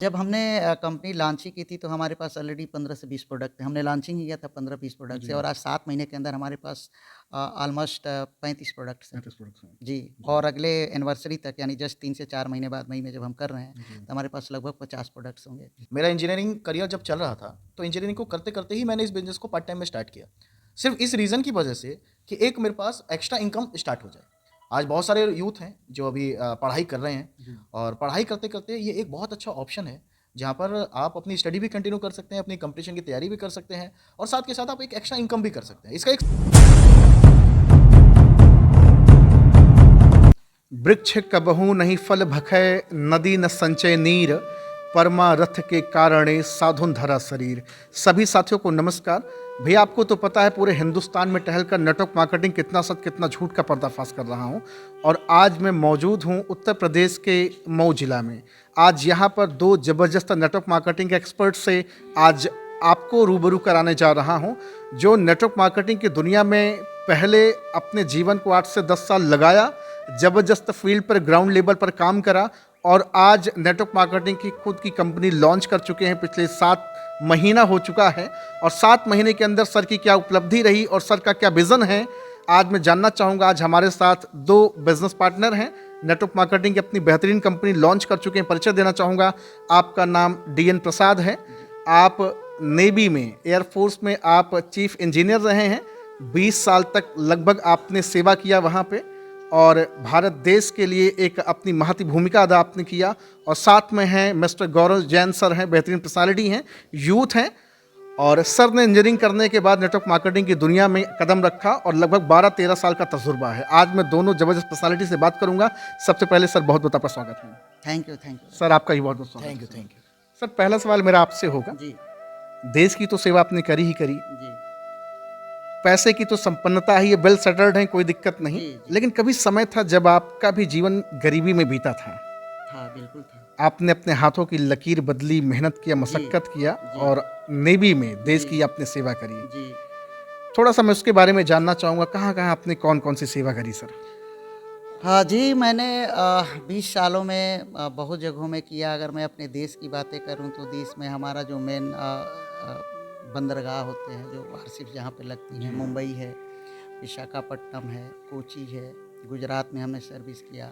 जब हमने company launch ही की थी, तो हमारे पास ऑलरेडी 15 से 20 प्रोडक्ट थे। हमने लॉन्चिंग ही किया था 15-20 प्रोडक्ट से जी, और आज 7 महीने के अंदर हमारे पास ऑलमोस्ट 35 प्रोडक्ट्स हैं। 35 प्रोडक्ट्स हैं। जी, जी, और अगले एनिवर्सरी तक यानी जस्ट 3 से 4 महीने बाद मई में जब हम कर रहे हैं, जी। तो हमारे पास लगभग 50 प्रोडक्ट्स होंगे। मेरा इंजीनियरिंग करियर जब चल रहा था, तो इंजीनियरिंग को करते-करते ही मैंने इस बिज़नेस को पार्ट टाइम में स्टार्ट किया। सिर्फ़ इस रीज़न की वजह से कि एक मेरे पास एक्स्ट्रा इनकम स्टार्ट हो जाए। आज बहुत सारे यूथ हैं जो अभी पढ़ाई कर रहे हैं और पढ़ाई करते-करते ये एक बहुत अच्छा ऑप्शन है, जहाँ पर आप अपनी स्टडी भी कंटिन्यू कर सकते हैं, अपनी कॉम्पिटिशन की तैयारी भी कर सकते हैं और साथ के साथ आप एक एक्स्ट्रा इनकम भी कर सकते हैं। इसका एक वृक्ष कबहू नहीं फल भखै, नदी न संचय नीर, परमारथ के कारणे साधुन धरा शरीर। सभी साथियों को नमस्कार। भैया, आपको तो पता है पूरे हिंदुस्तान में टहलकर नेटवर्क मार्केटिंग कितना सच कितना झूठ का पर्दाफाश कर रहा हूँ। और आज मैं मौजूद हूँ उत्तर प्रदेश के मऊ जिला में। आज यहाँ पर दो जबरदस्त नेटवर्क मार्केटिंग एक्सपर्ट से आज आपको रूबरू कराने जा रहा हूँ, जो नेटवर्क मार्केटिंग की दुनिया में पहले अपने जीवन को 8 से 10 साल लगाया, ज़बरदस्त फील्ड पर ग्राउंड लेवल पर काम करा और आज नेटवर्क मार्केटिंग की खुद की कंपनी लॉन्च कर चुके हैं। पिछले 7 महीना हो चुका है और 7 महीने के अंदर सर की क्या उपलब्धि रही और सर का क्या विज़न है, आज मैं जानना चाहूँगा। आज हमारे साथ 2 बिजनेस पार्टनर हैं, नेटवर्क मार्केटिंग की अपनी बेहतरीन कंपनी लॉन्च कर चुके हैं। परिचय देना चाहूँगा। आपका नाम DN प्रसाद है, आप नेवी में, एयरफोर्स में आप चीफ इंजीनियर रहे हैं। 20 साल तक लगभग आपने सेवा किया वहाँ पे और भारत देश के लिए एक अपनी महती भूमिका अदा आपने किया। और साथ में हैं मिस्टर गौरव जैन सर हैं, बेहतरीन पर्सनालिटी हैं, यूथ हैं और सर ने इंजीनियरिंग करने के बाद नेटवर्क मार्केटिंग की दुनिया में कदम रखा और लगभग 12-13 साल का तजुर्बा है। आज मैं दोनों जबरदस्त पर्सनालिटी से बात करूंगा। सबसे पहले सर बहुत बहुत आपका स्वागत है। थैंक यू, सर आपका ही बहुत बहुत स्वागत थैंक यू, है। Thank you. सर पहला सवाल मेरा आपसे होगा। जी, देश की तो सेवा आपने करी ही करी, जी, पैसे की तो संपन्नता ही है, वेल सेटल्ड है, कोई दिक्कत नहीं। जी, जी। लेकिन कभी समय था जब आपका भी जीवन गरीबी में बीता था। था, बिल्कुल था। आपने अपने हाथों की लकीर बदली, मेहनत किया, जी, मशक्कत किया जी, और नेवी में देश जी, की आपने सेवा करी। जी। थोड़ा सा मैं उसके बारे में जानना चाहूँगा, कहाँ-कहाँ आपने कौन-कौन सी सेवा करी सर? हाँ जी, मैंने 20 सालों में बहुत जगहों में किया। अगर मैं अपने देश की बातें करूँ, तो देश में हमारा जो मेन बंदरगाह होते हैं, जो वारशिप जहाँ पे लगती हैं, मुंबई है, विशाखापट्टनम है, कोची है, गुजरात में हमने सर्विस किया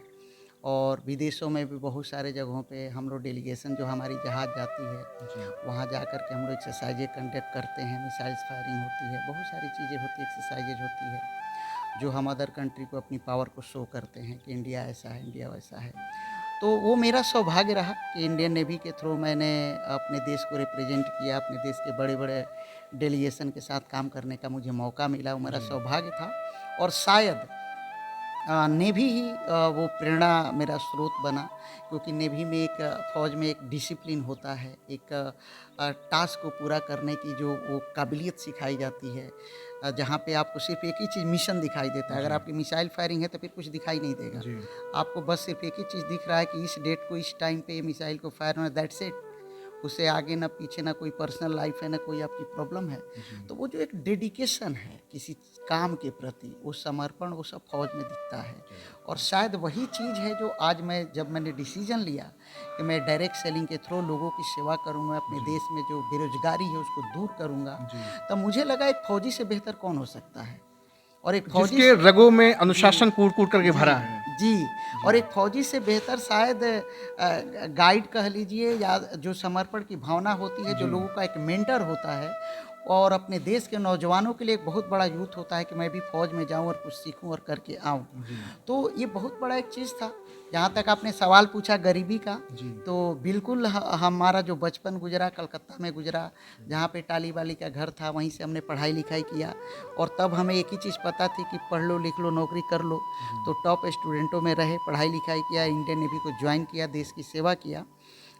और विदेशों में भी बहुत सारे जगहों पे हम लोग डेलीगेशन जो हमारी जहाज़ जाती है, जी, वहाँ जा कर के हम लोग एक्सरसाइजें कंडक्ट करते हैं, मिसाइल्स फायरिंग होती है, बहुत सारी चीज़ें होती हैं, एक्सरसाइजेज होती है, जो हम अदर कंट्री को अपनी पावर को शो करते हैं कि इंडिया ऐसा है, इंडिया वैसा है। तो वो मेरा सौभाग्य रहा कि इंडियन नेवी के थ्रू मैंने अपने देश को रिप्रेजेंट किया, अपने देश के बड़े-बड़े डेलीगेशन के साथ काम करने का मुझे मौका मिला, वो मेरा जी, सौभाग्य था। और शायद नेभी ही वो प्रेरणा मेरा स्रोत बना, क्योंकि नेभी में एक फ़ौज में एक डिसिप्लिन होता है, एक टास्क को पूरा करने की जो वो काबिलियत सिखाई जाती है, जहाँ पे आपको सिर्फ़ एक ही चीज़ मिशन दिखाई देता है। अगर जी, आपकी मिसाइल फायरिंग है, तो फिर कुछ दिखाई नहीं देगा। जी, आपको बस सिर्फ़ एक ही चीज़ दिख रहा है कि इस डेट को, इस टाइम पे ये मिसाइल को फायर होना, दैट्स इट। उससे आगे ना पीछे, ना कोई पर्सनल लाइफ़ है, ना कोई आपकी प्रॉब्लम है। जी, तो वो जो एक डेडिकेशन है किसी काम के प्रति, वो समर्पण, वो सब फ़ौज में दिखता है। और शायद वही चीज़ है जो आज जब मैंने डिसीज़न लिया कि मैं डायरेक्ट सेलिंग के थ्रू लोगों की सेवा करूँगा, अपने जी, देश में जो बेरोज़गारी है उसको दूर करूँगा, जी। तब मुझे लगा एक फ़ौजी से बेहतर कौन हो सकता है? और एक फ़ौजी जिसके से रगों में जी, अनुशासन कूट-कूट करके जी, भरा है। जी। जी, और एक फ़ौजी से बेहतर शायद गाइड कह लीजिए, या जो समर्पण की भावना होती है, जो जी, लोगों का एक मेंटर होता है और अपने देश के नौजवानों के लिए एक बहुत बड़ा यूथ होता है कि मैं भी फ़ौज में जाऊँ और कुछ सीखूँ और करके आऊँ। जी, तो ये बहुत बड़ा एक चीज़ था। जहाँ तक आपने सवाल पूछा गरीबी का, जी, तो बिल्कुल हमारा जो बचपन गुजरा कलकत्ता में गुजरा, जहाँ पे टाली-बाली का घर था, वहीं से हमने पढ़ाई-लिखाई किया और तब हमें एक ही चीज़ पता थी कि पढ़ लो, लिख लो, नौकरी कर लो। जी, तो टॉप स्टूडेंटों में रहे, पढ़ाई-लिखाई किया, इंडियन नेवी को जॉइन किया, देश की सेवा किया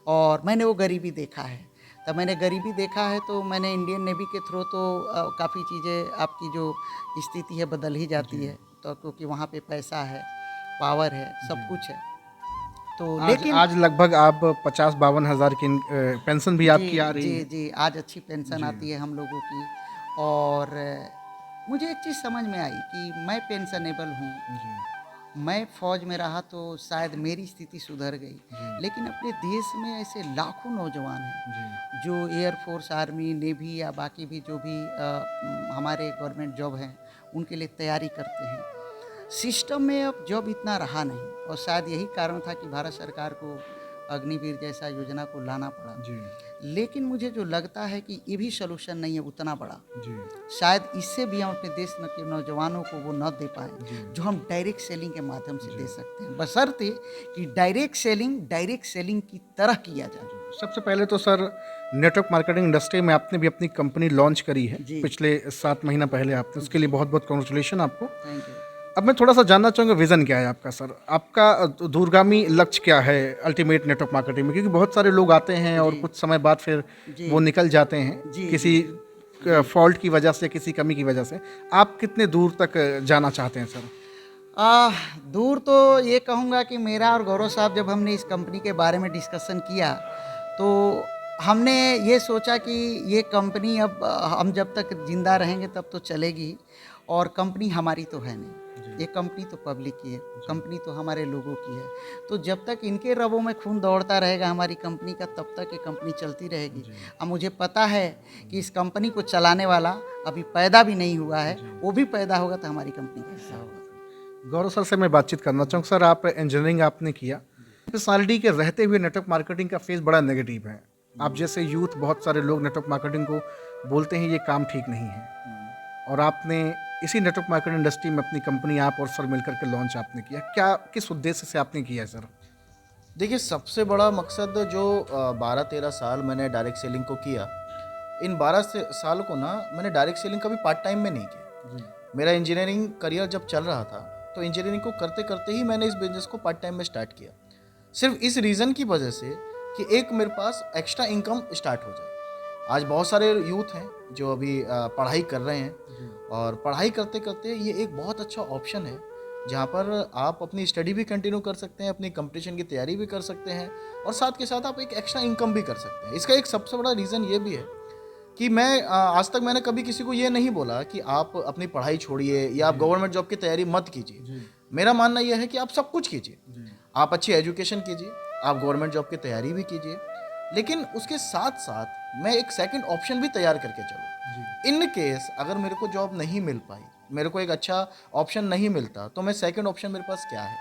और मैंने वो गरीबी देखा है। तब मैंने गरीबी देखा है, तो मैंने इंडियन नेवी के थ्रू तो काफ़ी चीज़ें, आपकी जो स्थिति है बदल ही जाती जी, है। तो क्योंकि वहाँ पे पैसा है, पावर है, सब जी। कुछ है। तो आज लेकिन आज लगभग आप 50-52 हज़ार की पेंशन भी जी, आपकी आ रही जी, है। जी, आज अच्छी पेंशन जी, आती है हम लोगों की। और मुझे एक चीज़ समझ में आई कि मैं पेंशनेबल हूँ, जी, मैं फ़ौज में रहा तो शायद मेरी स्थिति सुधर गई, लेकिन अपने देश में ऐसे लाखों नौजवान हैं जो एयर फोर्स, आर्मी, नेवी या बाकी भी जो भी हमारे गवर्नमेंट जॉब हैं उनके लिए तैयारी करते हैं। सिस्टम में अब जॉब इतना रहा नहीं और शायद यही कारण था कि भारत सरकार को अग्निवीर जैसा योजना को लाना पड़ा। जी लेकिन मुझे जो लगता है कि ये भी सॉल्यूशन नहीं है उतना बड़ा। जी शायद इससे भी हम अपने देश के नौजवानों को वो न दे पाएँ जो हम डायरेक्ट सेलिंग के माध्यम से दे सकते हैं, बशर्ते कि डायरेक्ट सेलिंग की तरह किया जाए। सबसे पहले तो सर नेटवर्क मार्केटिंग इंडस्ट्री में आपने भी अपनी कंपनी लॉन्च करी है जी। पिछले 7 महीना पहले आपने, उसके लिए बहुत बहुत कॉन्ग्रेचुलेशन आपको। Thank you. अब मैं थोड़ा सा जानना चाहूँगा विज़न क्या है आपका सर, आपका दूरगामी लक्ष्य क्या है अल्टीमेट नेटवर्क मार्केटिंग में, क्योंकि बहुत सारे लोग आते हैं और कुछ समय बाद फिर जी। वो निकल जाते हैं जी, किसी फॉल्ट की वजह से, किसी कमी की वजह से। आप कितने दूर तक जाना चाहते हैं सर? दूर तो ये कहूँगा कि मेरा और गौरव साहब जब हमने इस कंपनी के बारे में डिस्कशन किया तो हमने ये सोचा कि ये कंपनी अब हम जब तक ज़िंदा रहेंगे तब तो चलेगी और कंपनी हमारी तो है नहीं, ये कंपनी तो पब्लिक की है, कंपनी तो हमारे लोगों की है। तो जब तक इनके रगों में खून दौड़ता रहेगा हमारी कंपनी का तब तक ये कंपनी चलती रहेगी। अब मुझे पता है कि इस कंपनी को चलाने वाला अभी पैदा भी नहीं हुआ है, वो भी पैदा होगा तो हमारी कंपनी का हिस्सा होगा। गौरव सर से मैं बातचीत करना चाहूँगा। सर आप इंजीनियरिंग आपने किया, पर्सनालिटी के रहते हुए नेटवर्क मार्केटिंग का फेस बड़ा नेगेटिव है। आप जैसे यूथ, बहुत सारे लोग नेटवर्क मार्केटिंग को बोलते हैं ये काम ठीक नहीं है, और आपने इसी नेटवर्क मार्केटिंग इंडस्ट्री में अपनी कंपनी आप और सर मिलकर के लॉन्च आपने किया। क्या, किस उद्देश्य से आपने किया है सर? देखिए, सबसे बड़ा मकसद जो 12-13 साल मैंने डायरेक्ट सेलिंग को किया, इन 12 साल को ना मैंने डायरेक्ट सेलिंग कभी पार्ट टाइम में नहीं किया। मेरा इंजीनियरिंग करियर जब चल रहा था तो इंजीनियरिंग को करते करते ही मैंने इस बिजनेस को पार्ट टाइम में स्टार्ट किया, सिर्फ इस रीज़न की वजह से कि एक मेरे पास एक्स्ट्रा इनकम स्टार्ट हो जाए। आज बहुत सारे यूथ हैं जो अभी पढ़ाई कर रहे हैं और पढ़ाई करते करते ये एक बहुत अच्छा ऑप्शन है जहाँ पर आप अपनी स्टडी भी कंटिन्यू कर सकते हैं, अपनी कंपटीशन की तैयारी भी कर सकते हैं और साथ के साथ आप एक एक्स्ट्रा इनकम भी कर सकते हैं। इसका एक सबसे बड़ा रीज़न ये भी है कि मैं आज तक मैंने कभी किसी को ये नहीं बोला कि आप अपनी पढ़ाई छोड़िए या आप गवर्नमेंट जॉब की तैयारी मत कीजिए। मेरा मानना यह है कि आप सब कुछ कीजिए, आप अच्छी एजुकेशन कीजिए, आप गवर्नमेंट जॉब की तैयारी भी कीजिए, लेकिन उसके साथ साथ मैं एक सेकंड ऑप्शन भी तैयार करके चलूँ। इन केस अगर मेरे को जॉब नहीं मिल पाई, मेरे को एक अच्छा ऑप्शन नहीं मिलता, तो मैं सेकंड ऑप्शन मेरे पास क्या है,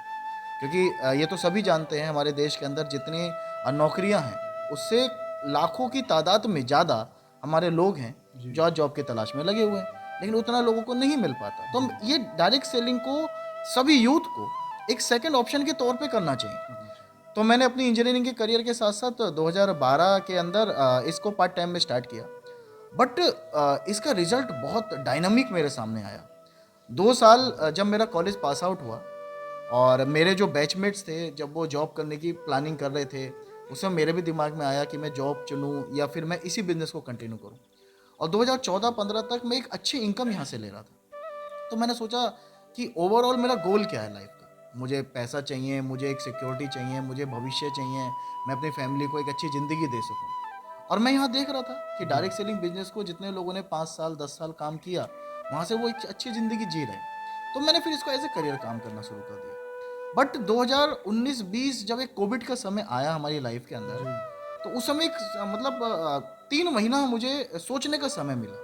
क्योंकि ये तो सभी जानते हैं हमारे देश के अंदर जितनी नौकरियां हैं उससे लाखों की तादाद में ज़्यादा हमारे लोग हैं जो आज जॉब की तलाश में लगे हुए हैं, लेकिन उतना लोगों को नहीं मिल पाता। तो ये डायरेक्ट सेलिंग को सभी यूथ को एक सेकंड ऑप्शन के तौर पे करना चाहिए। तो मैंने अपनी इंजीनियरिंग के करियर के साथ साथ 2012 के अंदर इसको पार्ट टाइम में स्टार्ट किया, बट इसका रिजल्ट बहुत डायनामिक मेरे सामने आया। 2 साल जब मेरा कॉलेज पास आउट हुआ और मेरे जो बैचमेट्स थे जब वो जॉब करने की प्लानिंग कर रहे थे, उसमें मेरे भी दिमाग में आया कि मैं जॉब चुनूँ या फिर मैं इसी बिजनेस को कंटिन्यू करूँ। और 2014-15 तक मैं एक अच्छी इनकम यहाँ से ले रहा था। तो मैंने सोचा कि ओवरऑल मेरा गोल क्या है लाइफ का, मुझे पैसा चाहिए, मुझे एक सिक्योरिटी चाहिए, मुझे भविष्य चाहिए, मैं अपनी फैमिली को एक अच्छी ज़िंदगी दे सकूँ। और मैं यहाँ देख रहा था कि डायरेक्ट सेलिंग बिजनेस को जितने लोगों ने 5 साल 10 साल काम किया, वहाँ से वो एक अच्छी ज़िंदगी जी रहे। तो मैंने फिर इसको एज ए करियर काम करना शुरू कर दिया। बट 2019-20 जब एक कोविड का समय आया हमारी लाइफ के अंदर, तो उस समय एक मतलब 3 महीना मुझे सोचने का समय मिला।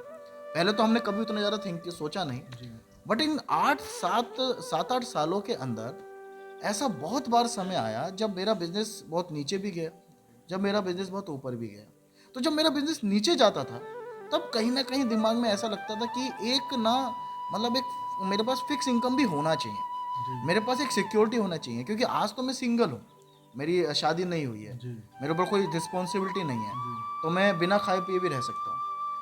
पहले तो हमने कभी उतना ज़्यादा सोचा नहीं, बट इन 7-8 सालों के अंदर ऐसा बहुत बार समय आया जब मेरा बिजनेस बहुत नीचे भी गया, जब मेरा बिजनेस बहुत ऊपर भी गया। तो जब मेरा बिजनेस नीचे जाता था तब कहीं ना कहीं दिमाग में ऐसा लगता था कि एक ना मतलब एक मेरे पास फिक्स इनकम भी होना चाहिए, मेरे पास एक सिक्योरिटी होना चाहिए, क्योंकि आज तो मैं सिंगल हूँ, मेरी शादी नहीं हुई है, मेरे ऊपर कोई रिस्पॉन्सिबिलिटी नहीं है, तो मैं बिना खाए पिए भी रह सकता हूँ।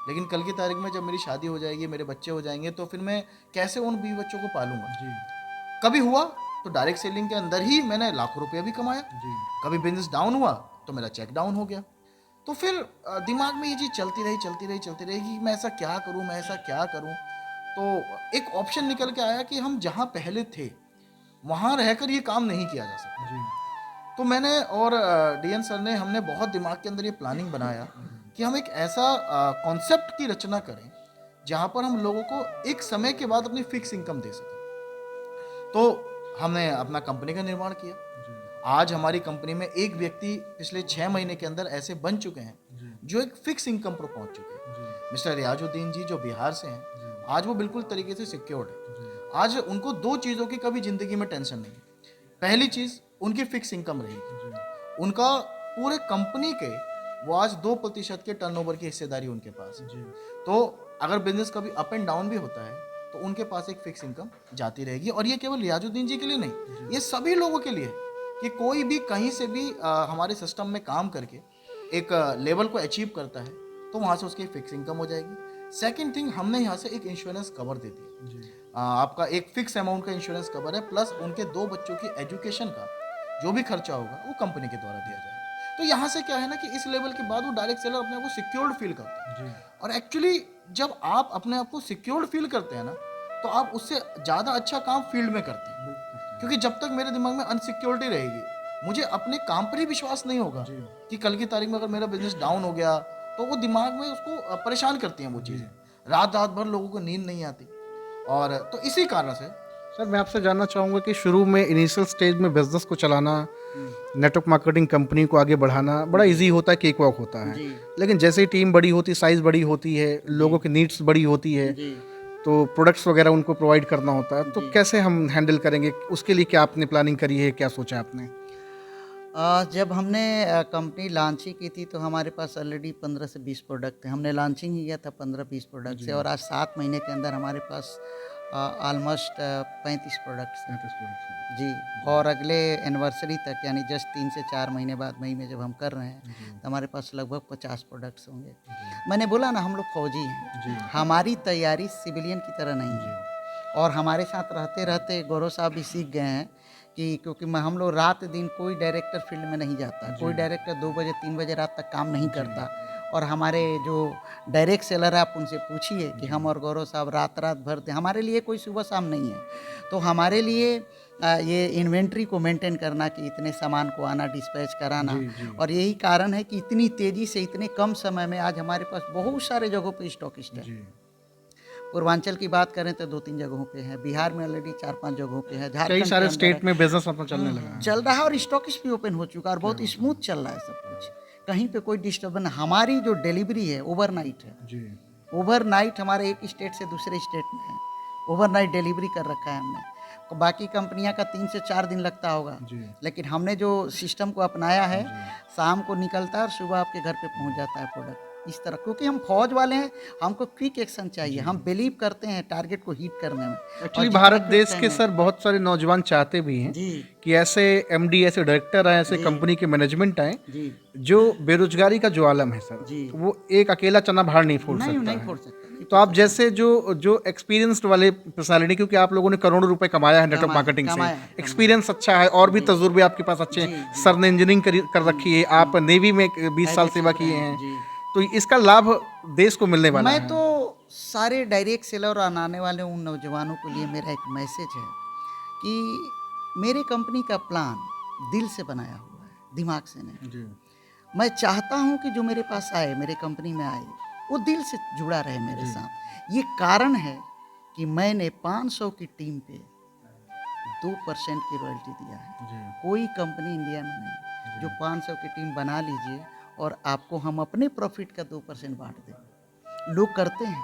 लेकिन कल की तारीख में जब मेरी शादी हो जाएगी, मेरे बच्चे हो जाएंगे, तो फिर मैं कैसे उन बीवी बच्चों को पालूंगा। कभी हुआ तो डायरेक्ट सेलिंग के अंदर ही मैंने लाखों रुपया भी कमाया, कभी बिजनेस डाउन हुआ तो मेरा चेक डाउन हो गया। तो फिर दिमाग में ये चीज़ चलती रही कि मैं ऐसा क्या करूँ। तो एक ऑप्शन निकल के आया कि हम जहाँ पहले थे वहाँ रहकर ये काम नहीं किया जा सकता। तो मैंने और डीएन सर ने हमने बहुत दिमाग के अंदर ये प्लानिंग बनाया कि हम एक ऐसा कॉन्सेप्ट की रचना करें जहाँ पर हम लोगों को एक समय के बाद अपनी फिक्स इनकम दे सकें। तो हमने अपना कंपनी का निर्माण किया। आज हमारी कंपनी में एक व्यक्ति पिछले 6 महीने के अंदर ऐसे बन चुके हैं जो एक फिक्स इनकम पर पहुंच चुके हैं। मिस्टर रियाजुद्दीन जी जो बिहार से हैं, आज वो बिल्कुल तरीके से सिक्योर्ड है। आज उनको 2 चीज़ों की कभी ज़िंदगी में टेंशन नहीं है। पहली चीज़ उनकी फिक्स इनकम रहेगी, उनका पूरे कंपनी के वो आज 2% के टर्नओवर की हिस्सेदारी उनके पास है। तो अगर बिजनेस कभी अप एंड डाउन भी होता है तो उनके पास एक फिक्स इनकम जाती रहेगी। और ये केवल रियाजुद्दीन जी के लिए नहीं, ये सभी लोगों के लिए है कि कोई भी कहीं से भी हमारे सिस्टम में काम करके एक लेवल को अचीव करता है तो वहाँ से उसकी फिक्स इनकम हो जाएगी। सेकंड थिंग, हमने यहाँ से एक इंश्योरेंस कवर दे दिया। आपका एक फिक्स अमाउंट का इंश्योरेंस कवर है, प्लस उनके 2 बच्चों की एजुकेशन का जो भी खर्चा होगा वो कंपनी के द्वारा दिया जाएगा। तो यहाँ से क्या है ना कि इस लेवल के बाद वो डायरेक्ट सेलर अपने आप को सिक्योर्ड फील करता है। और एक्चुअली जब आप अपने आप को सिक्योर्ड फील करते हैं ना तो आप उससे ज़्यादा अच्छा काम फील्ड में करते हैं। क्योंकि जब तक मेरे दिमाग में अनसिक्योरिटी रहेगी, मुझे अपने काम पर ही विश्वास नहीं होगा कि कल की तारीख में अगर मेरा बिजनेस डाउन हो गया तो वो दिमाग में उसको परेशान करती हैं वो चीज़ें। रात भर लोगों को नींद नहीं आती। और तो इसी कारण से सर मैं आपसे जानना चाहूँगा कि शुरू में इनिशियल स्टेज में बिजनेस को चलाना, नेटवर्क मार्केटिंग कंपनी को आगे बढ़ाना बड़ा इजी होता है, केक वॉक होता है, लेकिन जैसे ही टीम बड़ी होती है, साइज़ बड़ी होती है, लोगों की नीड्स बड़ी होती है, तो प्रोडक्ट्स वगैरह उनको प्रोवाइड करना होता है, तो कैसे हम हैंडल करेंगे? उसके लिए क्या आपने प्लानिंग करी है, क्या सोचा आपने? जब हमने कंपनी लॉन्च ही की थी तो हमारे पास ऑलरेडी 15 से 20 प्रोडक्ट थे। हमने लॉन्चिंग ही किया था 15-20 प्रोडक्ट से, और आज 7 महीने के अंदर हमारे पास ऑलमोस्ट 35 प्रोडक्ट्स हैं जी। और अगले एनिवर्सरी तक यानी जस्ट 3 से 4 महीने बाद मई में जब हम कर रहे हैं तो हमारे पास लगभग 50 प्रोडक्ट्स होंगे। मैंने बोला ना, हम लोग फौजी हैं, हमारी तैयारी सिविलियन की तरह नहीं है। और हमारे साथ रहते रहते गौरव साहब भी सीख गए हैं कि क्योंकि हम लोग रात दिन कोई डायरेक्टर फील्ड में नहीं जाता, कोई डायरेक्टर 2 बजे 3 बजे रात तक काम नहीं करता। और हमारे जो डायरेक्ट सेलर है आप उनसे पूछिए कि हम और गौरव साहब रात भर थे, हमारे लिए कोई सुबह शाम नहीं है। तो हमारे लिए ये इन्वेंट्री को मेंटेन करना कि इतने सामान को आना, डिस्पैच कराना, और यही कारण है कि इतनी तेज़ी से इतने कम समय में आज हमारे पास बहुत सारे जगहों पे स्टॉकिस्ट है। पूर्वांचल की बात करें तो 2-3 जगहों पे है, बिहार में ऑलरेडी 4-5 जगहों पे है, कई सारे स्टेट में बिजनेस अपना चलने लगा है, चल रहा है, और स्टॉकिस्ट भी ओपन हो चुका है और बहुत स्मूथ चल रहा है सब कुछ, कहीं पे कोई डिस्टर्बेंस। हमारी जो डिलीवरी है ओवरनाइट है जी। ओवरनाइट हमारे एक स्टेट से दूसरे स्टेट में है, ओवरनाइट डिलीवरी कर रखा है हमने। बाकी कंपनियां का 3 से 4 दिन लगता होगा, लेकिन हमने जो सिस्टम को अपनाया है, शाम को निकलता है और सुबह आपके घर पे पहुंच जाता है प्रोडक्ट इस तरह। क्योंकि हम फौज वाले हैं, हमको क्विक एक्शन चाहिए, हम बिलीव करते हैं टारगेट को हिट करने में। एक्चुअली भारत देश के सर बहुत सारे नौजवान चाहते भी हैं कि ऐसे एमडी, ऐसे डायरेक्टर आए, ऐसे कंपनी के मैनेजमेंट आए जो बेरोजगारी का जो आलम है सर, वो एक अकेला चना बाहर नहीं फोड़ सकता। तो आप जैसे जो एक्सपीरियंस्ड वाले पर्सनालिटी, क्योंकि आप लोगों ने करोड़ों रुपए कमाया है नेटवर्क मार्केटिंग से, एक्सपीरियंस अच्छा है और भी तजुर्बे आपके पास अच्छे हैं, सर ने इंजीनियरिंग कर रखी है, आप नेवी में 20 साल सेवा किए हैं, तो इसका लाभ देश को मिलने वाला है। मैं तो सारे डायरेक्ट सेलर और आने वाले उन नौजवानों के लिए मेरा एक मैसेज है कि मेरे कंपनी का प्लान दिल से बनाया हुआ है, दिमाग से नहीं। मैं चाहता हूं कि जो मेरे पास आए, मेरे कंपनी में आए, वो दिल से जुड़ा रहे मेरे साथ। ये कारण है कि मैंने 500 की टीम पे 2% की रॉयल्टी दिया है। कोई कंपनी इंडिया में नहीं जो 500 की टीम बना लीजिए और आपको हम अपने प्रॉफिट का 2% बांट दें। लोग करते हैं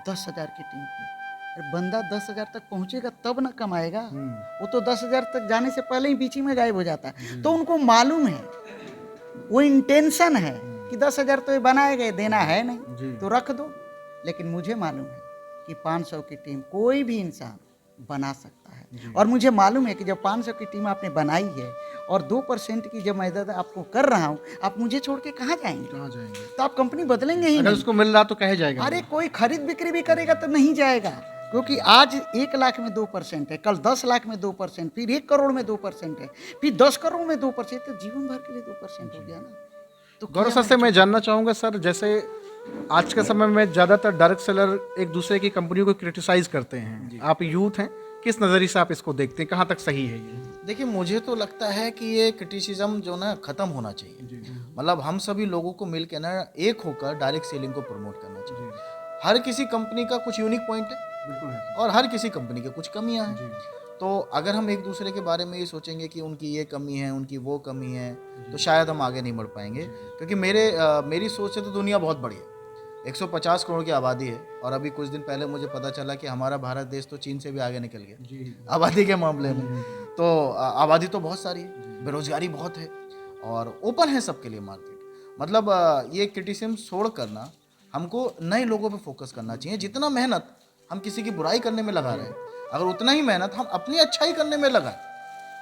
10,000 की टीम पे, अरे बंदा 10,000 तक पहुंचेगा तब ना कमाएगा, वो तो 10,000 तक जाने से पहले ही बीच में गायब हो जाता है। तो उनको मालूम है, वो इंटेंशन है कि 10,000 तो ये बनाए गए, देना है नहीं तो रख दो। लेकिन मुझे मालूम है कि 500 की टीम कोई भी इंसान बना सकता है, और मुझे मालूम है कि जब 500 की टीम आपने बनाई है और 2% की जब मदद आपको कर रहा हूँ, आप मुझे छोड़ के कहाँ जाएंगे? तो आप कंपनी बदलेंगे ही अगर नहीं। उसको मिल रहा तो कहे जाएगा। अरे कोई खरीद बिक्री भी करेगा तो नहीं जाएगा, क्योंकि आज 1 लाख में 2% है, कल 10 लाख में 2%, फिर 1 करोड़ में 2% है, फिर 10 करोड़ में 2%, तो जीवन भर के लिए 2% हो गया ना। तो गौरव सर से मैं जानना चाहूँगा सर, जैसे आज के समय में ज़्यादातर डायरेक्ट सेलर एक दूसरे की कंपनियों को क्रिटिसाइज करते हैं, आप यूथ हैं, किस नज़रिए से आप इसको देखते हैं, कहाँ तक सही है ये? देखिए, मुझे तो लगता है कि ये क्रिटिसिज्म जो ना ख़त्म होना चाहिए। मतलब हम सभी लोगों को मिल के ना एक होकर डायरेक्ट सेलिंग को प्रमोट करना चाहिए। हर किसी कंपनी का कुछ यूनिक पॉइंट है, बिल्कुल है, और हर किसी कंपनी की कुछ कमियां हैं। तो अगर हम एक दूसरे के बारे में ये सोचेंगे कि उनकी ये कमी है, उनकी वो कमी है, तो शायद हम आगे नहीं बढ़ पाएंगे। क्योंकि मेरी सोच से तो दुनिया बहुत बड़ी है। 150 करोड़ की आबादी है और अभी कुछ दिन पहले मुझे पता चला कि हमारा भारत देश तो चीन से भी आगे निकल गया आबादी के मामले में। तो आबादी तो बहुत सारी है, बेरोजगारी बहुत है और ओपन है सबके लिए मार्केट। मतलब ये क्रिटिसिज्म छोड़ करना हमको नए लोगों पे फोकस करना चाहिए। जितना मेहनत हम किसी की बुराई करने में लगा रहे हैं, अगर उतना ही मेहनत हम अपनी अच्छाई करने में लगाएं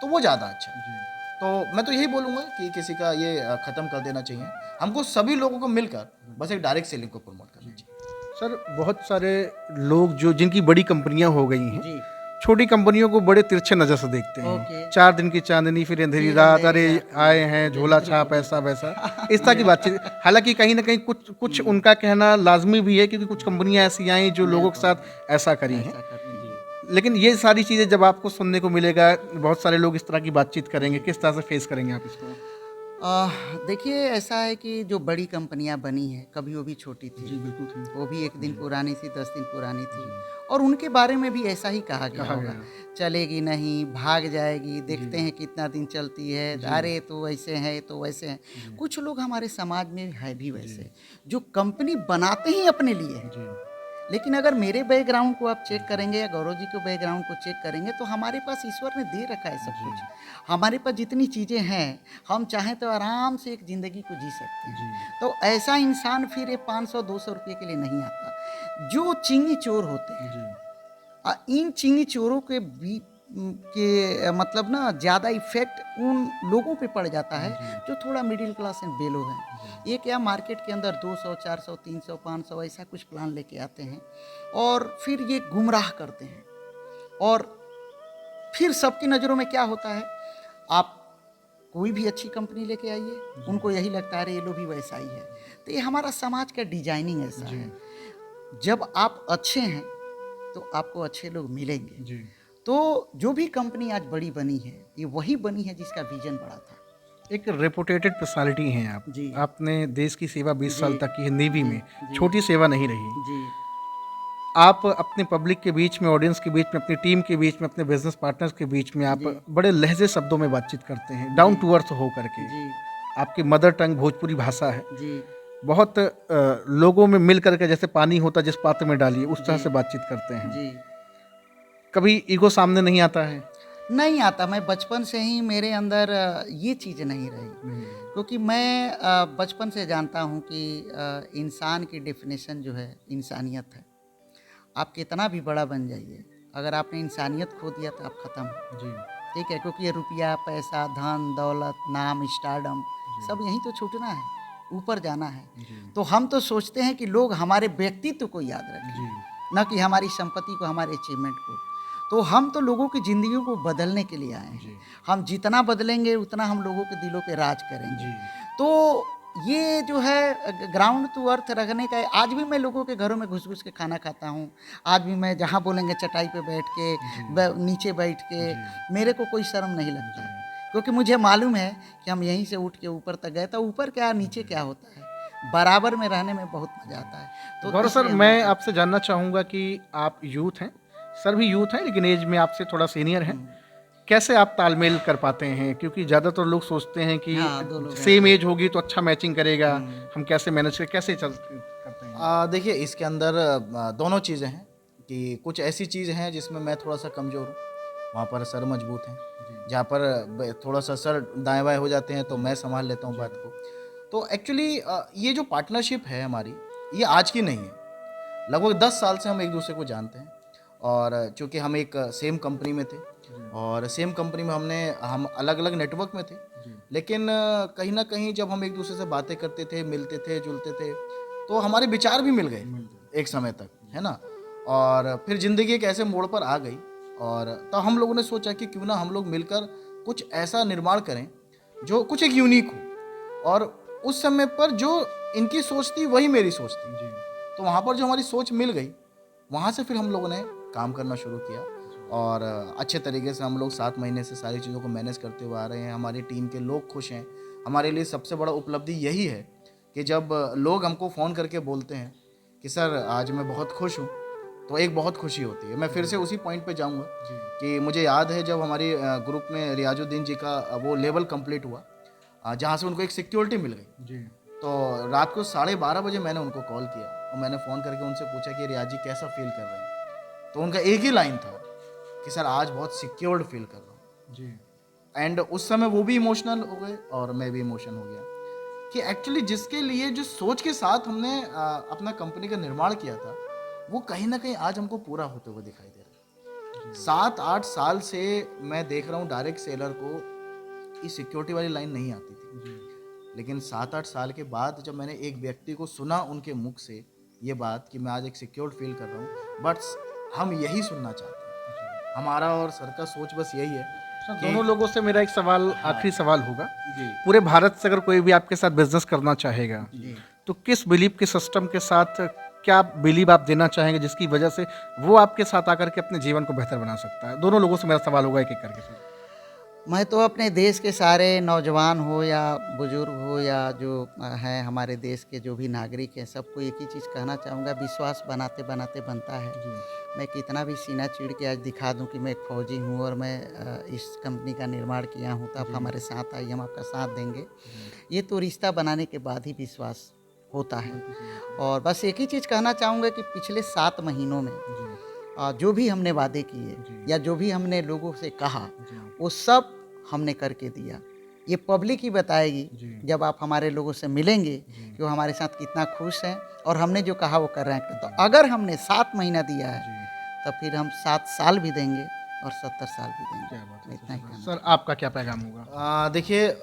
तो वो ज़्यादा अच्छा है। तो मैं तो यही बोलूँगा कि किसी का ये ख़त्म कर देना चाहिए। हमको सभी लोगों को मिलकर बस एक डायरेक्ट सेलिंग को प्रमोट करना चाहिए। सर बहुत सारे लोग जो जिनकी बड़ी कंपनियां हो गई हैं, जी। छोटी कंपनियों को बड़े तिरछे नज़र से देखते हैं। ओके। 4 दिन की चांदनी फिर अंधेरी फिर रात, अंधेरी अरे रात। आए हैं झोला छाप ऐसा वैसा, इस तरह की बातचीत। हालांकि कहीं ना कहीं कुछ कुछ उनका कहना लाजमी भी है, क्योंकि कुछ कंपनियां ऐसी आई जो लोगों के साथ ऐसा करी हैं। ऐसा करते हैं। लेकिन ये सारी चीज़ें जब आपको सुनने को मिलेगा, बहुत सारे लोग इस तरह की बातचीत करेंगे, किस तरह से फेस करेंगे आप इसको? देखिए ऐसा है कि जो बड़ी कंपनियां बनी हैं कभी वो भी छोटी थी, बिल्कुल थी। वो भी एक दिन पुरानी थी, 10 दिन पुरानी थी, और उनके बारे में भी ऐसा ही कहा गया कहा होगा। गया। चलेगी नहीं, भाग जाएगी, देखते हैं कितना दिन चलती है, अरे तो वैसे हैं तो वैसे हैं। कुछ लोग हमारे समाज में है भी वैसे, जो कंपनी बनाते ही अपने लिए हैं। लेकिन अगर मेरे बैकग्राउंड को आप चेक करेंगे या गौरव जी के बैकग्राउंड को चेक करेंगे तो हमारे पास ईश्वर ने दे रखा है सब कुछ। हमारे पास जितनी चीज़ें हैं, हम चाहें तो आराम से एक ज़िंदगी को जी सकते हैं। तो ऐसा इंसान फिर ये 500-200 रुपये के लिए नहीं आता। जो चीनी चोर होते हैं, इन चीनी चोरों मतलब ना ज़्यादा इफेक्ट उन लोगों पे पड़ जाता है जो थोड़ा मिडिल क्लास एंड बेलो हैं। ये क्या मार्केट के अंदर 200, 400, 300, 500 ऐसा कुछ प्लान लेके आते हैं और फिर ये गुमराह करते हैं। और फिर सबकी नज़रों में क्या होता है, आप कोई भी अच्छी कंपनी लेके आइए, उनको यही लगता है अरे ये लो भी वैसा ही है। तो ये हमारा समाज का डिजाइनिंग ऐसा है। जब आप अच्छे हैं तो आपको अच्छे लोग मिलेंगे। तो जो भी कंपनी आज बड़ी बनी है, ये वही बनी है जिसका विजन बड़ा था। एक रेपुटेटेड पर्सनालिटी हैं आप। जी। आपने देश की सेवा 20 साल जी। तक की है नेवी में, जी। छोटी सेवा नहीं रही। जी। आप अपने पब्लिक के बीच में, ऑडियंस के बीच में, अपनी टीम के बीच में, अपने बिजनेस पार्टनर्स के बीच में आप जी। बड़े लहजे शब्दों में बातचीत करते हैं, डाउन टू अर्थ हो करके। जी। आपकी मदर टंग भोजपुरी भाषा है। जी। बहुत लोगों में मिल करके जैसे पानी होता जिस पात्र में डालिए उस तरह से बातचीत करते हैं। जी। कभी ईगो सामने नहीं आता है? नहीं आता। मैं बचपन से ही मेरे अंदर ये चीज़ नहीं रही, क्योंकि मैं बचपन से जानता हूँ कि इंसान की डेफिनेशन जो है इंसानियत है। आप कितना भी बड़ा बन जाइए, अगर आपने इंसानियत खो दिया तो आप ख़त्म हो। ठीक है, क्योंकि ये रुपया, पैसा, धन दौलत, नाम, स्टारडम सब यहीं तो छूटना है, ऊपर जाना है। तो हम तो सोचते हैं कि लोग हमारे व्यक्तित्व को याद रखें, न कि हमारी संपत्ति को, हमारे अचीवमेंट को। तो हम तो लोगों की ज़िंदगियों को बदलने के लिए आए हैं। हम जितना बदलेंगे उतना हम लोगों के दिलों पे राज करेंगे। तो ये जो है ग्राउंड टू अर्थ रखने का है। आज भी मैं लोगों के घरों में घुस घुस के खाना खाता हूँ। आज भी मैं जहाँ बोलेंगे चटाई पे बैठ के, नीचे बैठ के, मेरे को कोई शर्म नहीं लगता है, क्योंकि मुझे मालूम है कि हम यहीं से उठ के ऊपर तक गए तो ऊपर क्या नीचे क्या होता है, बराबर में रहने में बहुत मज़ा आता है। तो गौरव सर, इसलिए मैं आपसे जानना चाहूँगा कि आप यूथ हैं, सर भी यूथ हैं लेकिन एज में आपसे थोड़ा सीनियर हैं। कैसे आप तालमेल कर पाते हैं? क्योंकि ज़्यादातर लोग सोचते हैं कि हाँ, दो लोग सेम एज होगी तो अच्छा मैचिंग करेगा, हम कैसे मैनेज करें, कैसे चल करते हैं? देखिए, इसके अंदर दोनों चीज़ें हैं कि कुछ ऐसी चीज़ हैं जिसमें मैं थोड़ा सा कमज़ोर हूँ, वहाँ पर सर मजबूत हैं। जहाँ पर थोड़ा सा सर दाएं बाएं हो जाते हैं तो मैं संभाल लेता हूँ बात को। तो एक्चुअली ये जो पार्टनरशिप है हमारी, ये आज की नहीं है। लगभग 10 साल से हम एक दूसरे को जानते हैं और चूँकि हम एक सेम कंपनी में थे और सेम कंपनी में हम अलग अलग नेटवर्क में थे, लेकिन कहीं ना कहीं जब हम एक दूसरे से बातें करते थे, मिलते थे, जुलते थे, तो हमारे विचार भी मिल गए एक समय तक, है ना। और फिर ज़िंदगी एक ऐसे मोड़ पर आ गई और तब हम लोगों ने सोचा कि क्यों ना हम लोग मिलकर कुछ ऐसा निर्माण करें जो कुछ एक यूनिक हो। और उस समय पर जो इनकी सोच थी वही मेरी सोच थी, तो वहाँ पर जो हमारी सोच मिल गई, वहाँ से फिर हम लोगों ने काम करना शुरू किया और अच्छे तरीके से हम लोग 7 महीने से सारी चीज़ों को मैनेज करते हुए आ रहे हैं। हमारी टीम के लोग खुश हैं। हमारे लिए सबसे बड़ा उपलब्धि यही है कि जब लोग हमको फ़ोन करके बोलते हैं कि सर आज मैं बहुत खुश हूँ तो एक बहुत खुशी होती है। मैं फिर से उसी पॉइंट पे जाऊँगा कि मुझे याद है जब हमारी ग्रुप में रियाजुद्दीन जी का वो लेवल कंप्लीट हुआ, जहाँ से उनको एक सिक्योरिटी मिल गई। जी तो रात को 12:30 बजे मैंने उनको कॉल किया और मैंने फ़ोन करके उनसे पूछा कि रियाज जी कैसा फ़ील कर रहे हैं? तो उनका एक ही लाइन था कि सर आज बहुत सिक्योर्ड फ़ील कर रहा हूँ। जी एंड उस समय वो भी इमोशनल हो गए और मैं भी इमोशन हो गया कि एक्चुअली जिसके लिए जो सोच के साथ हमने अपना कंपनी का निर्माण किया था, वो कहीं ना कहीं आज हमको पूरा होते हुए दिखाई दे रहा है। 7-8 साल से मैं देख रहा हूँ डायरेक्ट सेलर को ये सिक्योरिटी वाली लाइन नहीं आती थी, लेकिन 7-8 साल के बाद जब मैंने एक व्यक्ति को सुना उनके मुख से ये बात कि मैं आज एक सिक्योर्ड फील कर रहा हूँ, बट हम यही सुनना चाहते हैं। हमारा और सर का सोच बस यही है सर, कि दोनों लोगों से मेरा एक सवाल, आखिरी सवाल होगा। जी पूरे भारत से अगर कोई भी आपके साथ बिजनेस करना चाहेगा जी। तो किस बिलीव के सिस्टम के साथ, क्या बिलीव आप देना चाहेंगे जिसकी वजह से वो आपके साथ आकर के अपने जीवन को बेहतर बना सकता है? दोनों लोगों से मेरा सवाल होगा एक एक करके सर। मैं तो अपने देश के सारे नौजवान हो या बुजुर्ग हो या जो हैं हमारे देश के जो भी नागरिक हैं, सबको एक ही चीज़ कहना चाहूँगा, विश्वास बनाते बनाते बनता है। मैं कितना भी सीना चीर के आज दिखा दूं कि मैं एक फौजी हूं और मैं इस कंपनी का निर्माण किया हूं, तो आप हमारे साथ आइए, हम आपका साथ देंगे। ये तो रिश्ता बनाने के बाद ही विश्वास होता है। और बस एक ही चीज़ कहना चाहूँगा कि पिछले 7 महीनों में जो भी हमने वादे किए या जो भी हमने लोगों से कहा, वो सब हमने करके दिया। ये पब्लिक ही बताएगी जब आप हमारे लोगों से मिलेंगे कि वो हमारे साथ कितना खुश हैं और हमने जो कहा वो कर रहे हैं। तो अगर हमने 7 महीना दिया है तो फिर हम 7 साल भी देंगे और 70 साल भी देंगे। मैं इतना ही कहना सर, आपका क्या पैगाम होगा? देखिए,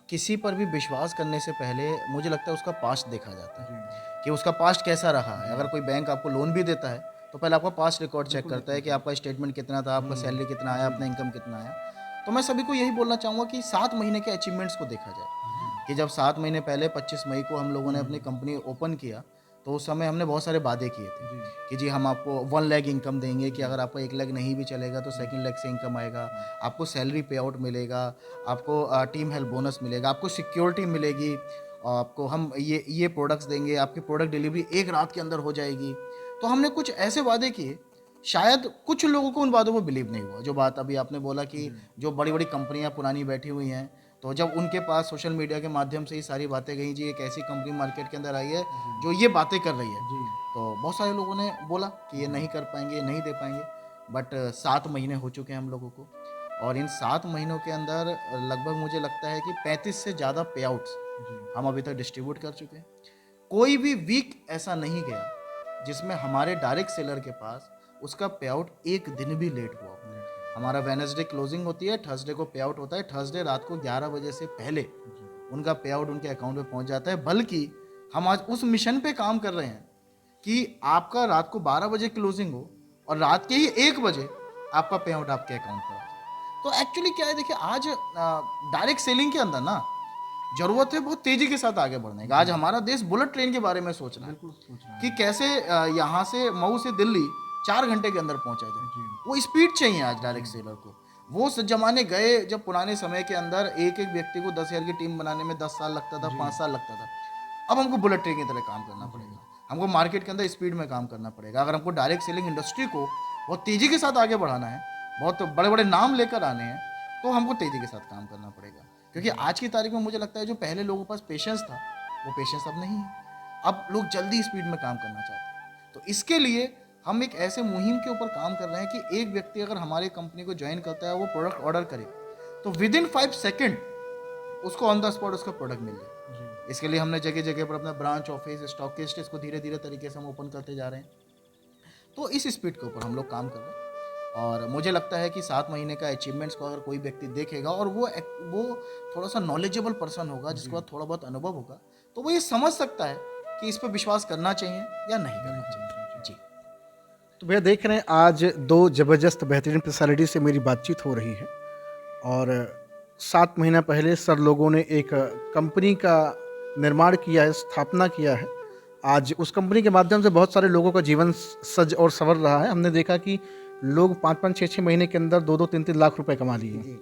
किसी पर भी विश्वास करने से पहले मुझे लगता है उसका पास्ट देखा जाता है कि उसका पास्ट कैसा रहा है। अगर कोई बैंक आपको लोन भी देता है तो पहले आपका पास्ट रिकॉर्ड चेक करता है कि आपका स्टेटमेंट कितना था, आपका सैलरी कितना आया, अपना इनकम कितना आया। तो मैं सभी को यही बोलना चाहूँगा कि 7 महीने के अचीवमेंट्स को देखा जाए कि जब 7 महीने पहले 25 मई को हम लोगों ने अपनी कंपनी ओपन किया, तो उस समय हमने बहुत सारे वादे किए थे कि जी हम आपको 1 लाख इनकम देंगे, कि अगर आपका 1 लाख नहीं भी चलेगा तो सेकंड लाख से इनकम आएगा, आपको सैलरी पे आउट मिलेगा, आपको टीम हेल्थ बोनस मिलेगा, आपको सिक्योरिटी मिलेगी, और आपको हम ये प्रोडक्ट्स देंगे, आपकी प्रोडक्ट डिलीवरी 1 रात के अंदर हो जाएगी। तो हमने कुछ ऐसे वादे किए, शायद कुछ लोगों को उन बातों पर बिलीव नहीं हुआ। जो बात अभी आपने बोला कि जो बड़ी बड़ी कंपनियां पुरानी बैठी हुई हैं, तो जब उनके पास सोशल मीडिया के माध्यम से ये सारी बातें गई, जी एक ऐसी कंपनी मार्केट के अंदर आई है जो ये बातें कर रही है, तो बहुत सारे लोगों ने बोला कि ये नहीं कर पाएंगे, ये नहीं दे पाएंगे। बट 7 महीने हो चुके हैं हम लोगों को, और इन 7 महीनों के अंदर लगभग मुझे लगता है कि 35 से ज़्यादा पे आउट्स हम अभी तक डिस्ट्रीब्यूट कर चुके हैं। कोई भी वीक ऐसा नहीं गया जिसमें हमारे डायरेक्ट सेलर के पास उसका पे आउट एक दिन भी लेट हुआ। हमारा वेडनेसडे क्लोजिंग होती है, थर्सडे को पे आउट होता है, थर्सडे रात को 11 बजे से पहले उनका पे आउट उनके अकाउंट में पहुंच जाता है। बल्कि हम आज उस मिशन पे काम कर रहे हैं कि आपका रात को 12 बजे क्लोजिंग हो और रात के ही 1 बजे आपका पे आउट आपके अकाउंट पर आ जाए। तो एक्चुअली क्या है, देखिए आज डायरेक्ट सेलिंग के अंदर ना जरूरत है बहुत तेजी के साथ आगे बढ़ने का। आज हमारा देश बुलेट ट्रेन के बारे में सोच रहा है कि कैसे यहाँ से मऊ से दिल्ली 4 घंटे के अंदर पहुंचा जाए। वो स्पीड चाहिए आज डायरेक्ट सेलर को। वो जमाने गए जब पुराने समय के अंदर एक एक व्यक्ति को 10,000 की टीम बनाने में 10 साल लगता था, 5 साल लगता था। अब हमको बुलेट ट्रेन की तरह काम करना पड़ेगा, हमको मार्केट के अंदर स्पीड में काम करना पड़ेगा। अगर हमको डायरेक्ट सेलिंग इंडस्ट्री को बहुत तेजी के साथ आगे बढ़ाना है, बहुत बड़े बड़े नाम लेकर आने हैं, तो हमको तेजी के साथ काम करना पड़ेगा। क्योंकि आज की तारीख में मुझे लगता है जो पहले लोगों के पास पेशेंस था, वो पेशेंस अब नहीं है। अब लोग जल्दी स्पीड में काम करना चाहते हैं। तो इसके लिए हम एक ऐसे मुहिम के ऊपर काम कर रहे हैं कि एक व्यक्ति अगर हमारी कंपनी को ज्वाइन करता है, वो प्रोडक्ट ऑर्डर करे, तो विद इन 5 सेकेंड उसको ऑन द स्पॉट उसका प्रोडक्ट मिल जाए। इसके लिए हमने जगह जगह पर अपना ब्रांच ऑफिस, स्टॉकिस्ट, इसको धीरे धीरे तरीके से हम ओपन करते जा रहे हैं। तो इस स्पीड के ऊपर हम लोग काम कर रहे हैं, और मुझे लगता है कि 7 महीने का अचीवमेंट्स को अगर कोई व्यक्ति देखेगा और वो थोड़ा सा नॉलेजेबल पर्सन होगा, जिसके बाद थोड़ा बहुत अनुभव होगा, तो वो ये समझ सकता है कि इस पर विश्वास करना चाहिए या नहीं करना चाहिए। जी। तो भैया देख रहे हैं आज 2 ज़बरदस्त बेहतरीन पर्सनालिटी से मेरी बातचीत हो रही है, और 7 महीना पहले सर लोगों ने एक कंपनी का निर्माण किया है, स्थापना किया है। आज उस कंपनी के माध्यम से बहुत सारे लोगों का जीवन सज और संवर रहा है। हमने देखा कि लोग 5-5, 6-6 महीने के अंदर 2-2, 3-3 लाख रुपए कमा लिए।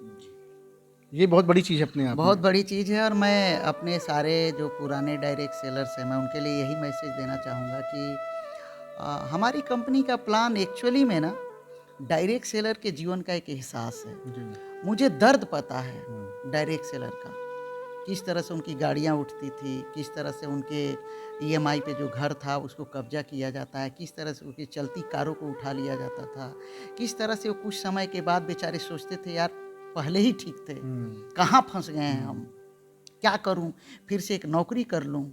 ये बहुत बड़ी चीज़ है अपने आप में। बहुत बड़ी चीज़ है। और मैं अपने सारे जो पुराने डायरेक्ट सेलर्स हैं, मैं उनके लिए यही मैसेज देना चाहूँगा कि हमारी कंपनी का प्लान एक्चुअली में ना डायरेक्ट सेलर के जीवन का एक एहसास है। जी मुझे दर्द पता है डायरेक्ट सेलर का, किस तरह से उनकी गाड़ियाँ उठती थी, किस तरह से उनके ईएमआई पे जो घर था उसको कब्जा किया जाता है, किस तरह से उनकी चलती कारों को उठा लिया जाता था, किस तरह से वो कुछ समय के बाद बेचारे सोचते थे यार पहले ही ठीक थे, कहाँ फंस गए हैं हम, क्या करूं, फिर से एक नौकरी कर लूं,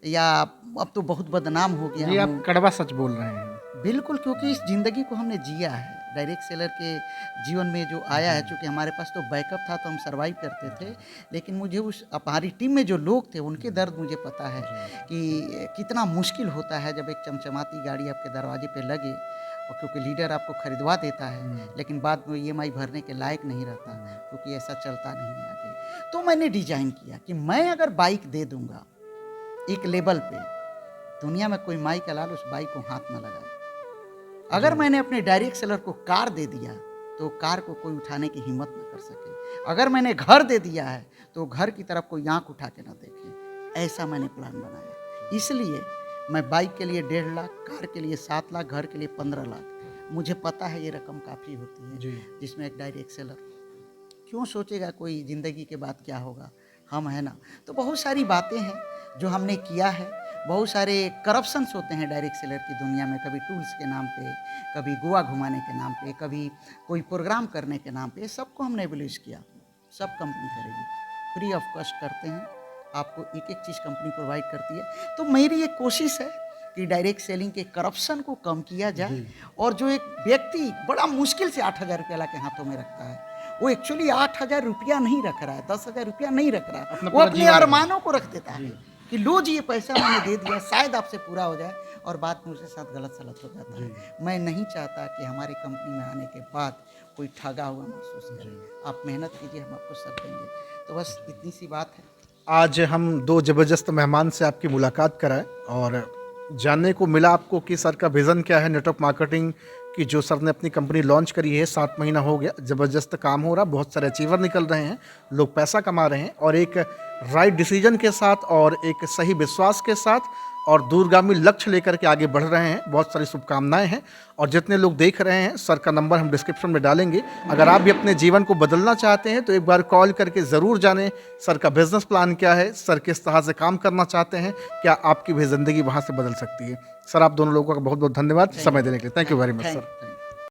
या अब तो बहुत बदनाम हो गया जी हूं। आप कड़वा सच बोल रहे हैं। बिल्कुल, क्योंकि इस ज़िंदगी को हमने जिया है। डायरेक्ट सेलर के जीवन में जो आया है, चूँकि हमारे पास तो बैकअप था तो हम सर्वाइव करते थे, लेकिन मुझे उस हमारी टीम में जो लोग थे उनके दर्द मुझे पता है कि कितना मुश्किल होता है जब एक चमचमाती गाड़ी आपके दरवाजे पे लगे, और क्योंकि लीडर आपको खरीदवा देता है लेकिन बाद में ईएमआई भरने के लायक नहीं रहता, क्योंकि ऐसा चलता नहीं है आगे। तो मैंने डिज़ाइन किया कि मैं अगर बाइक दे दूँगा एक लेवल पे, दुनिया में कोई माई का लाल उस बाइक को हाथ न लगाए। अगर मैंने अपने डायरेक्ट सेलर को कार दे दिया तो कार को कोई उठाने की हिम्मत न कर सके। अगर मैंने घर दे दिया है तो घर की तरफ कोई आंख उठा के न देखे। ऐसा मैंने प्लान बनाया। इसलिए मैं बाइक के लिए 1.5 लाख, कार के लिए 7 लाख, घर के लिए 15 लाख, मुझे पता है ये रकम काफ़ी होती है, जिसमें एक डायरेक्ट सेलर क्यों सोचेगा कोई ज़िंदगी के बाद क्या होगा, हम है ना। तो बहुत सारी बातें हैं जो हमने किया है। बहुत सारे करप्शंस होते हैं डायरेक्ट सेलर की दुनिया में, कभी टूल्स के नाम पे, कभी गोवा घुमाने के नाम पे, कभी कोई प्रोग्राम करने के नाम पे, सबको हमने एबलिश किया। सब कंपनी करेगी, फ्री ऑफ कॉस्ट करते हैं, आपको एक एक चीज़ कंपनी प्रोवाइड करती है। तो मेरी एक कोशिश है कि डायरेक्ट सेलिंग के करप्शन को कम किया जाए, और जो एक व्यक्ति बड़ा मुश्किल से 8,000 रुपया ला के हाथों में रखता है, वो एक्चुअली 8,000 रुपया नहीं रख रहा है, 10,000 रुपया नहीं रख रहा है, वो अपने अरमानों को रख देता है कि लो जी ये पैसा मैंने दे दिया, शायद आपसे पूरा हो जाए, और बात में उसके साथ गलत सलत हो जाता है। मैं नहीं चाहता कि हमारी कंपनी में आने के बाद कोई ठगा हुआ महसूस करे। आप मेहनत कीजिए, हम आपको सब देंगे। तो बस इतनी सी बात है। आज हम 2 ज़बरदस्त मेहमान से आपकी मुलाकात कराएं और जानने को मिला आपको कि सर का विज़न क्या है नेटवर्क मार्केटिंग की, जो सर ने अपनी कंपनी लॉन्च करी है। 7 महीना हो गया, ज़बरदस्त काम हो रहा, बहुत सारे अचीवर निकल रहे हैं, लोग पैसा कमा रहे हैं, और एक राइट डिसीजन के साथ और एक सही विश्वास के साथ और दूरगामी लक्ष्य लेकर के आगे बढ़ रहे हैं। बहुत सारी शुभकामनाएं हैं। और जितने लोग देख रहे हैं, सर का नंबर हम डिस्क्रिप्शन में डालेंगे। अगर आप भी अपने जीवन को बदलना चाहते हैं तो एक बार कॉल करके ज़रूर जानें सर का बिजनेस प्लान क्या है, सर किस तरह से काम करना चाहते हैं, क्या आपकी भी ज़िंदगी वहाँ से बदल सकती है। सर आप दोनों लोगों का बहुत बहुत धन्यवाद समय देने के लिए। Thank you very much sir.